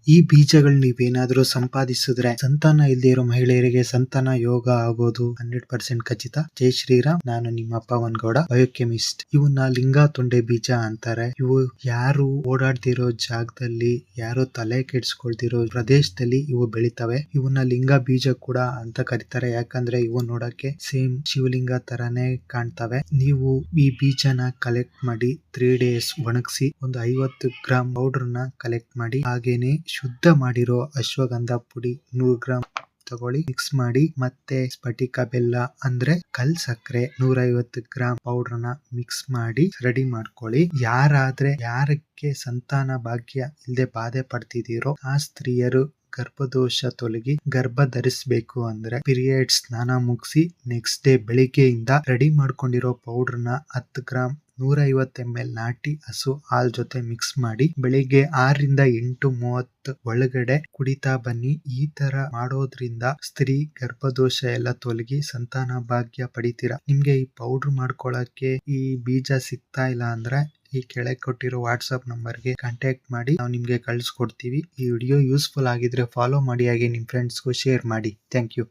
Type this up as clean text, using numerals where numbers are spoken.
ಈ ಬೀಜಗಳು ನೀವೇನಾದ್ರೂ ಸಂಪಾದಿಸಿದ್ರೆ ಸಂತಾನ ಇಲ್ಲದೆ ಇರೋ ಮಹಿಳೆಯರಿಗೆ ಸಂತಾನ ಯೋಗ ಆಗೋದು 100% ಖಚಿತ. ಜೈ ಶ್ರೀರಾಮ್. ನಾನು ನಿಮ್ಮ ಪವನ್ ಗೌಡ, ಬಯೋಕೆಮಿಸ್ಟ್. ಇವನ್ನ ಲಿಂಗ ತುಂಡೆ ಬೀಜ ಅಂತಾರೆ. ಇವು ಯಾರು ಓಡಾಡ್ತಿರೋ ಜಾಗದಲ್ಲಿ, ಯಾರು ತಲೆ ಕೆಡ್ಸ್ಕೊಳ್ತಿರೋ ಪ್ರದೇಶದಲ್ಲಿ ಇವು ಬೆಳಿತವೆ. ಇವನ್ನ ಲಿಂಗ ಬೀಜ ಕೂಡ ಅಂತ ಕರೀತಾರೆ, ಯಾಕಂದ್ರೆ ಇವು ನೋಡಕ್ಕೆ ಸೇಮ್ ಶಿವಲಿಂಗ ತರಾನೇ ಕಾಣ್ತವೆ. ನೀವು ಈ ಬೀಜನ ಕಲೆಕ್ಟ್ ಮಾಡಿ 3 days ಒಣಗಿಸಿ ಒಂದು 50 ಗ್ರಾಂ ಪೌಡರ್ ನ ಕಲೆಕ್ಟ್ ಮಾಡಿ, ಹಾಗೇನೆ ಶುದ್ಧ ಮಾಡಿರೋ ಅಶ್ವಗಂಧ ಪುಡಿ 100 ಗ್ರಾಂ ತಗೊಳ್ಳಿ, ಮಿಕ್ಸ್ ಮಾಡಿ, ಮತ್ತೆ ಸ್ಫಟಿಕ ಬೆಲ್ಲ ಅಂದ್ರೆ ಕಲ್ ಸಕ್ಕರೆ 150 ಗ್ರಾಂ ಪೌಡರ್ ನ ಮಿಕ್ಸ್ ಮಾಡಿ ರೆಡಿ ಮಾಡ್ಕೊಳ್ಳಿ. ಯಾರಕ್ಕೆ ಸಂತಾನ ಭಾಗ್ಯ ಇಲ್ಲದೆ ಬಾಧೆ ಪಡ್ತಿದ್ದೀರೋ ಆ ಸ್ತ್ರೀಯರು ಗರ್ಭದೋಷ ತೊಲಗಿ ಗರ್ಭ ಧರಿಸಬೇಕು ಅಂದ್ರೆ ಪೀರಿಯಡ್ ಸ್ನಾನ ಮುಗಿಸಿ ನೆಕ್ಸ್ಟ್ ಡೇ ಬೆಳಿಗ್ಗೆಯಿಂದ ರೆಡಿ ಮಾಡ್ಕೊಂಡಿರೋ ಪೌಡರ್ ನ 10 ಗ್ರಾಂ 150 ml ನಾಟಿ ಹಸು ಹಾಲ್ ಜೊತೆ ಮಿಕ್ಸ್ ಮಾಡಿ ಬೆಳಿಗ್ಗೆ 6 ರಿಂದ 8:30 ಒಳಗಡೆ ಕುಡಿತಾ ಬನ್ನಿ. ಈ ತರ ಮಾಡೋದ್ರಿಂದ ಸ್ತ್ರೀ ಗರ್ಭದೋಷ ಎಲ್ಲ ತೊಲಗಿ ಸಂತಾನ ಭಾಗ್ಯ ಪಡಿತೀರಾ. ನಿಮ್ಗೆ ಈ ಪೌಡರ್ ಮಾಡ್ಕೊಳಕ್ಕೆ ಈ ಬೀಜ ಸಿಗ್ತಾ ಇಲ್ಲ ಅಂದ್ರೆ ಈ ಕೆಳಗೆ ಕೊಟ್ಟಿರೋ ವಾಟ್ಸ್ಆಪ್ ನಂಬರ್ಗೆ ಕಾಂಟ್ಯಾಕ್ಟ್ ಮಾಡಿ, ನಾವು ನಿಮ್ಗೆ ಕಳಿಸ್ಕೊಡ್ತೀವಿ. ಈ ವಿಡಿಯೋ ಯೂಸ್ಫುಲ್ ಆಗಿದ್ರೆ ಫಾಲೋ ಮಾಡಿ, ಹಾಗೆ ನಿಮ್ ಫ್ರೆಂಡ್ಸ್ಗೂ ಶೇರ್ ಮಾಡಿ. Thank you.